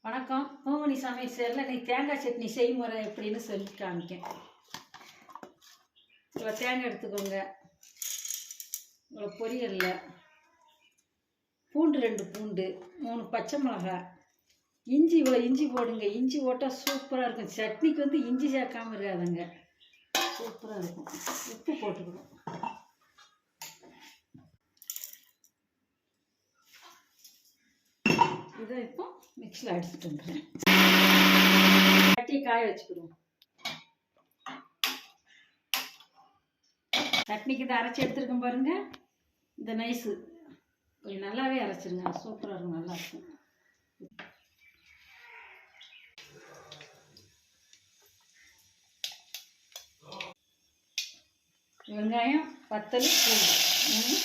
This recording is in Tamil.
வணக்கம். பூமணி சமையல் சேரில் நீ தேங்காய் சட்னி செய்முறை எப்படின்னு சொல்லி காமிக்கேன். இவ்வளோ தேங்காய் எடுத்துக்கோங்க. இவ்வளோ பொரியலில் பூண்டு 2 பூண்டு, 3 பச்சை மிளகாய், இஞ்சி இவ்வளோ இஞ்சி போடுங்க. இஞ்சி போட்டால் சூப்பராக இருக்கும். சட்னிக்கு வந்து இஞ்சி சேர்க்காமல் இருக்காதுங்க, சூப்பராக இருக்கும். உப்பு போட்டுக்கணும். இதை இப்போ மிக்ஸில் அடிச்சுட்டு வந்துடுறேன். சட்டியை காய வச்சுக்கிடுவோம். சட்னிக்கு இதை அரைச்சி எடுத்துருக்கோம் பாருங்க. இந்த நைஸு கொஞ்சம் நல்லாவே அரைச்சிருங்க, சூப்பராக இருக்கும், நல்லா இருக்கும். வெங்காயம், வத்தல், பூண்டு